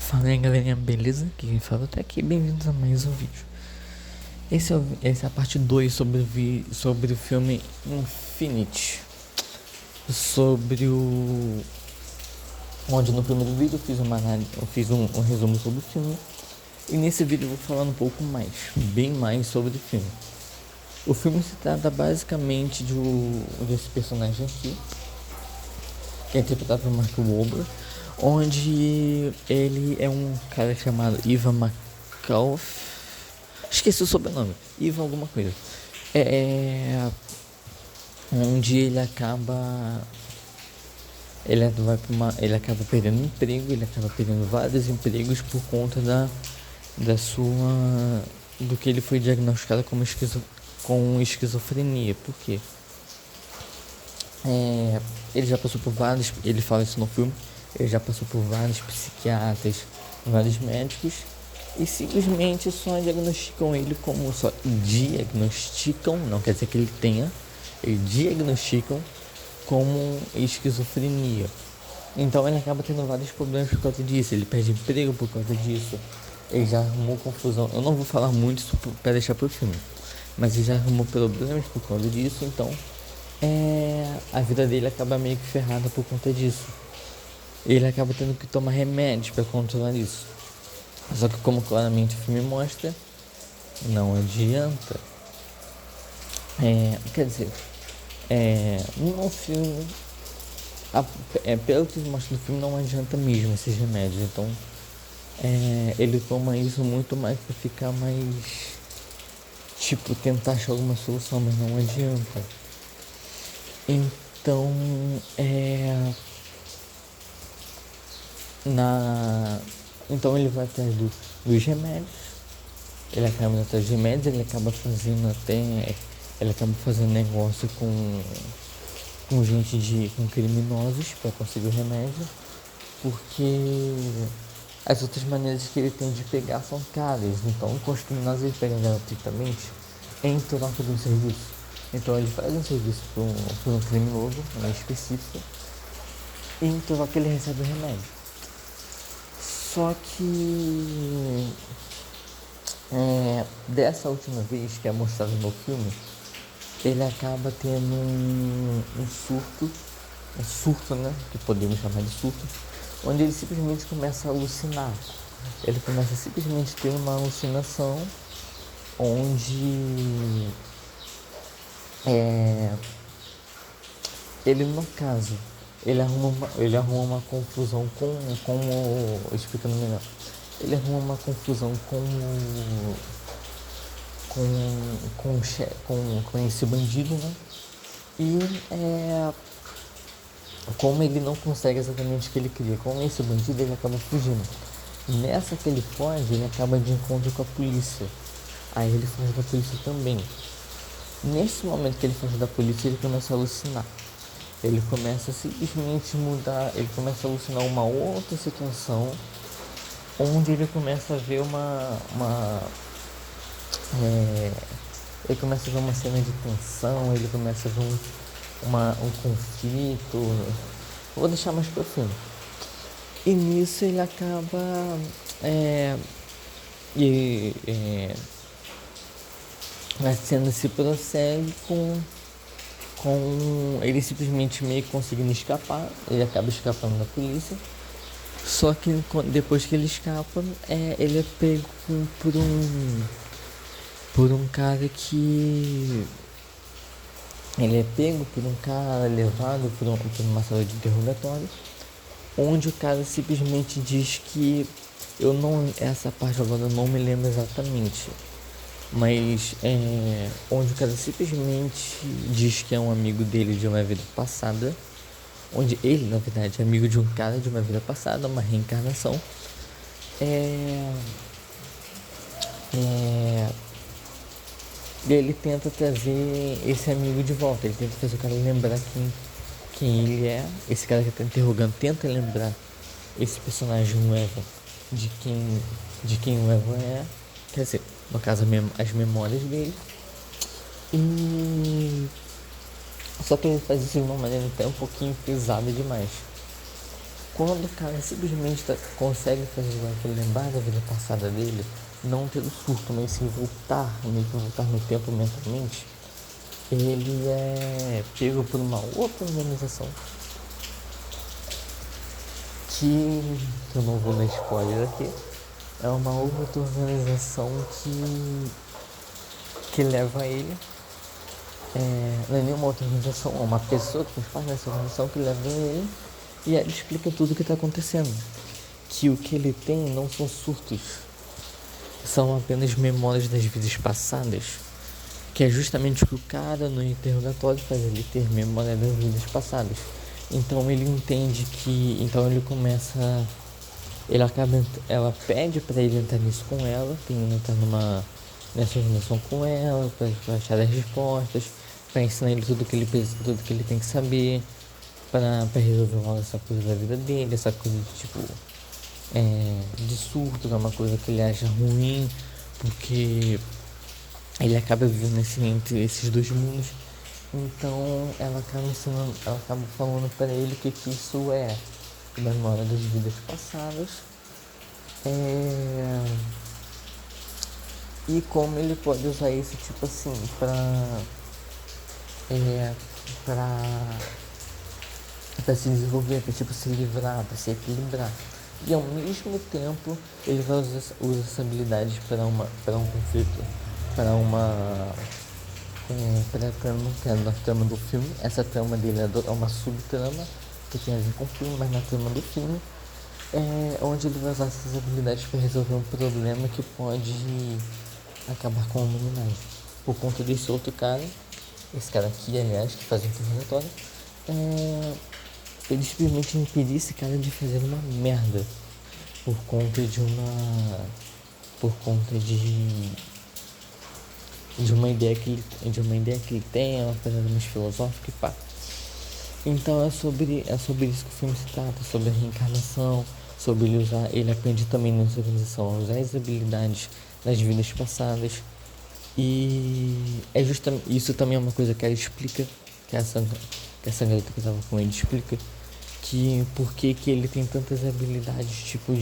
Fala aí galerinha, beleza? Aqui quem fala até aqui, bem-vindos a mais um vídeo. Essa é a parte 2 sobre o filme Infinity. Onde no primeiro vídeo eu fiz um resumo sobre o filme. E nesse vídeo eu vou falar um pouco mais, bem mais sobre o filme. O filme se trata basicamente desse personagem aqui, que é interpretado por Mark Wahlberg, onde ele é um cara chamado Ivan McAuliffe. Esqueci o sobrenome, Ivan alguma coisa. Onde ele acaba ele acaba perdendo emprego, ele acaba perdendo vários empregos por conta do que ele foi diagnosticado com esquizofrenia. Por quê? Ele já passou por vários, ele fala isso no filme, ele já passou por vários psiquiatras, vários médicos, e simplesmente só diagnosticam, não quer dizer que ele tenha, eles diagnosticam como esquizofrenia. Então ele acaba tendo vários problemas por causa disso, ele perde emprego por causa disso, ele já arrumou confusão. Eu não vou falar muito isso para deixar pro filme, mas ele já arrumou problemas por causa disso, então a vida dele acaba meio que ferrada por conta disso. Ele acaba tendo que tomar remédios para controlar isso. Só que, como claramente o filme mostra, não adianta. Quer dizer, no filme, pelo que mostra no filme, não adianta mesmo esses remédios. Então, ele toma isso muito mais para ficar mais, tipo, tentar achar alguma solução, mas não adianta. Então, então ele vai atrás dos remédios, ele acaba indo atrás dos remédios, ele acaba fazendo negócio com com criminosos para conseguir o remédio, porque as outras maneiras que ele tem de pegar são caras. Então, com os criminosos ele pega gratuitamente em troca de um serviço. Então ele faz um serviço por um criminoso em específico, e em troca ele recebe o remédio. Só que dessa última vez que é mostrado no filme, ele acaba tendo um surto, né, que podemos chamar de surto, onde ele simplesmente começa a alucinar. Ele começa a simplesmente ter uma alucinação onde ele, no caso, ele arruma uma confusão explicando melhor, ele arruma uma confusão com esse bandido, né? E como ele não consegue exatamente o que ele queria com esse bandido, ele acaba fugindo. Nessa que ele foge, ele acaba de encontro com a polícia. Aí ele foge da polícia também. Nesse momento que ele foge da polícia, ele começa a alucinar. Ele começa a simplesmente mudar, ele começa a alucinar uma outra situação, onde ele começa a ver ele começa a ver uma cena de tensão, ele começa a ver um conflito. Vou deixar mais pro filme. E nisso ele acaba a cena se prossegue com ele simplesmente meio que conseguindo escapar. Ele acaba escapando da polícia. Só que depois que ele escapa, ele é pego por um cara que... Ele é pego por um cara, levado por uma sala de interrogatório, onde o cara simplesmente diz que... essa parte agora eu não me lembro exatamente, mas onde o cara simplesmente diz que é um amigo dele de uma vida passada, onde ele, na verdade, é amigo de um cara de uma vida passada, uma reencarnação. E ele tenta trazer esse amigo de volta, ele tenta fazer o cara lembrar quem ele é. Esse cara que tá interrogando tenta lembrar esse personagem, o Evan, de quem o Evan é, quer dizer, no caso as memórias dele. Só que ele faz isso de uma maneira até um pouquinho pesada demais. Quando o cara simplesmente consegue fazer aquilo, lembrar da vida passada dele, não ter o surto, mas sim voltar, meio que voltar no tempo mentalmente, ele é pego por uma outra organização que eu não vou dar spoiler aqui, é uma outra organização que leva ele, não é nenhuma outra organização, é uma pessoa que faz parte dessa organização que leva ele e ela explica tudo o que está acontecendo. Que o que ele tem não são surtos, são apenas memórias das vidas passadas, que é justamente o que o cara no interrogatório faz ele ter memória das vidas passadas. Então ele entende que, então ele começa, ela pede para ele entrar nisso com ela, tem que entrar nessa relação com ela, para achar as respostas, para ensinar ele tudo que ele tem que saber, para resolver logo essa coisa da vida dele, essa coisa de tipo, de surto, que é uma coisa que ele acha ruim, porque ele acaba vivendo entre esses dois mundos. Então ela acaba falando para ele que isso é memória das vidas passadas, e como ele pode usar isso tipo assim para se desenvolver, para tipo se livrar, para se equilibrar. E ao mesmo tempo ele vai usar essa habilidade para um conflito, para uma para a trama, que é na trama do filme. Essa trama dele é uma subtrama que tem a ver com o filme, mas na trama do filme é onde ele vai usar essas habilidades para resolver um problema que pode acabar com a humanidade. Por conta desse outro cara, esse cara aqui, aliás, que faz um interrogatório, ele simplesmente impedir esse cara de fazer uma merda por conta de uma ideia que ele tem, uma coisa mais filosófica e pá. Então é sobre isso que o filme se trata, sobre a reencarnação, sobre ele aprende também nessa organização a usar as habilidades das vidas passadas. E é justamente isso também é uma coisa que ela explica, que essa garota que estava com ele explica, que por que ele tem tantas habilidades, tipo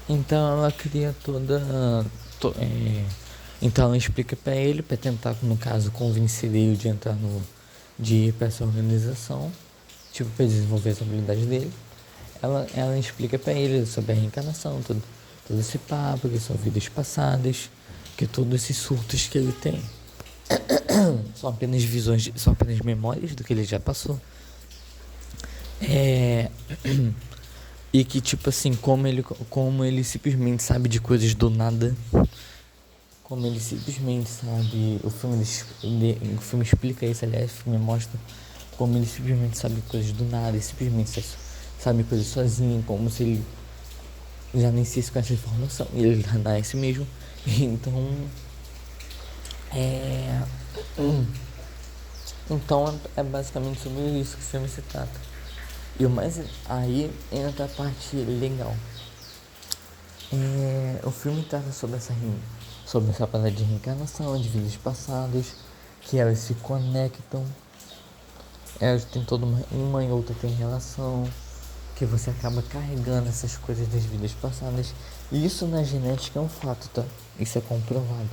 então ela cria então ela explica pra ele, pra tentar, no caso, convencer ele de ir pra essa organização, tipo, pra desenvolver as habilidades dele. Ela explica pra ele sobre a reencarnação, todo esse papo, que são vidas passadas, que todos esses surtos que ele tem são apenas são apenas memórias do que ele já passou. E que tipo assim, como ele simplesmente sabe de coisas do nada, como ele simplesmente sabe, o filme explica isso, aliás, o filme mostra como ele simplesmente sabe coisas do nada, e simplesmente sabe coisas sozinho, como se ele já nem se com essa informação, e ele já nasce mesmo. Então então é basicamente sobre isso que o filme se trata. E o mais aí entra a parte legal. O filme trata sobre essa parada de reencarnação, de vidas passadas, que elas se conectam, elas têm toda uma e outra tem relação, que você acaba carregando essas coisas das vidas passadas. E isso na genética é um fato, tá? Isso é comprovado.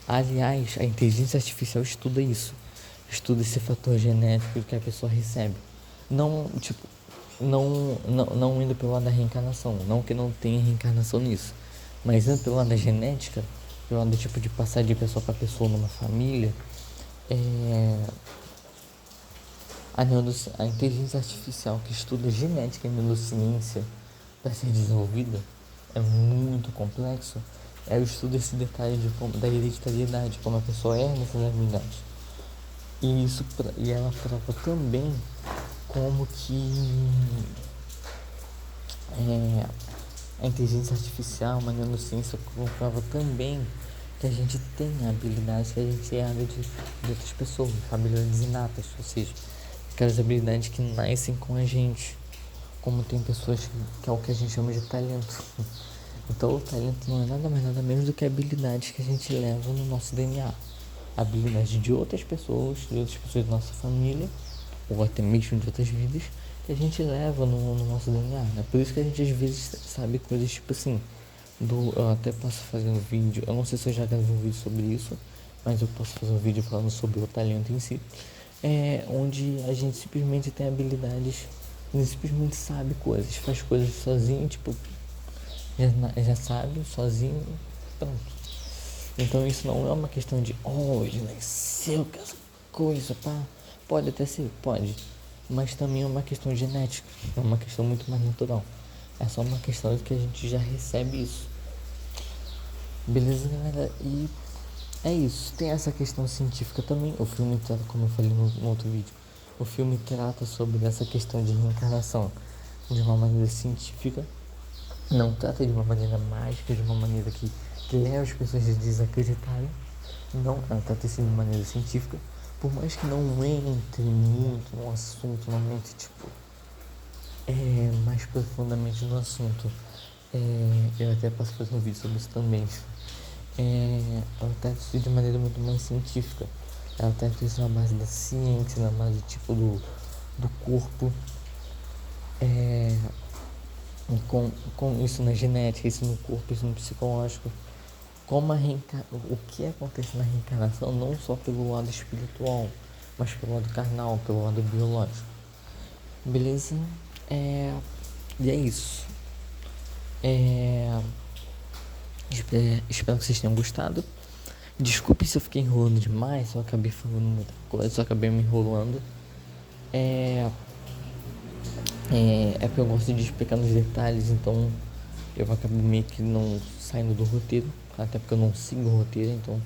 Aliás, a inteligência artificial estuda isso, estuda esse fator genético que a pessoa recebe. Não indo pelo lado da reencarnação, não que não tenha reencarnação nisso, mas indo pelo lado da genética, pelo lado do tipo de passar de pessoa para pessoa numa família, a inteligência artificial que estuda genética e neurociência para ser desenvolvida é muito complexo. Ela estuda esse detalhe da hereditariedade, como a pessoa herda essas habilidades. E ela prova também como que a inteligência artificial, a neurociência comprova também que a gente tem habilidades que a gente herda de outras pessoas, habilidades inatas, ou seja, aquelas habilidades que nascem com a gente, como tem pessoas que é o que a gente chama de talento. Então o talento não é nada mais nada menos do que habilidades que a gente leva no nosso DNA. habilidades de outras pessoas da nossa família, ou até mesmo de outras vidas, que a gente leva no nosso DNA, né? Por isso que a gente às vezes sabe coisas tipo assim, eu até posso fazer um vídeo, eu não sei se eu já gravei um vídeo sobre isso, mas eu posso fazer um vídeo falando sobre o talento em si, onde a gente simplesmente tem habilidades, a gente simplesmente sabe coisas, faz coisas sozinho, tipo, já sabe, sozinho, pronto. Então isso não é uma questão de, ele nasceu com essa coisa, pá. Pode até ser, pode. Mas também é uma questão genética, é uma questão muito mais natural. É só uma questão de que a gente já recebe isso. Beleza, galera? E é isso. Tem essa questão científica também. O filme trata, como eu falei no outro vídeo, o filme trata sobre essa questão de reencarnação de uma maneira científica. Não trata de uma maneira mágica, de uma maneira que leva as pessoas a desacreditarem. Não, ela trata isso de maneira científica. Por mais que não entre muito no assunto, não entre, tipo, mais profundamente no assunto. Eu até posso fazer um vídeo sobre isso também. Ela trata isso de maneira muito mais científica. Ela trata isso na base da ciência, na base, tipo, do corpo. Com isso na genética, isso no corpo, isso no psicológico. O que acontece na reencarnação, não só pelo lado espiritual, mas pelo lado carnal, pelo lado biológico. Beleza? E é isso. Espero que vocês tenham gostado. Desculpe se eu fiquei enrolando demais, eu acabei falando muita coisa, só acabei me enrolando. Porque eu gosto de explicar nos detalhes, então eu acabo meio que não saindo do roteiro, até porque eu não sigo o roteiro, então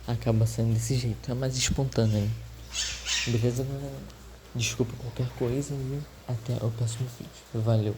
acaba saindo desse jeito, é mais espontâneo, né? Beleza, galera? Desculpa qualquer coisa e até o próximo vídeo. Valeu!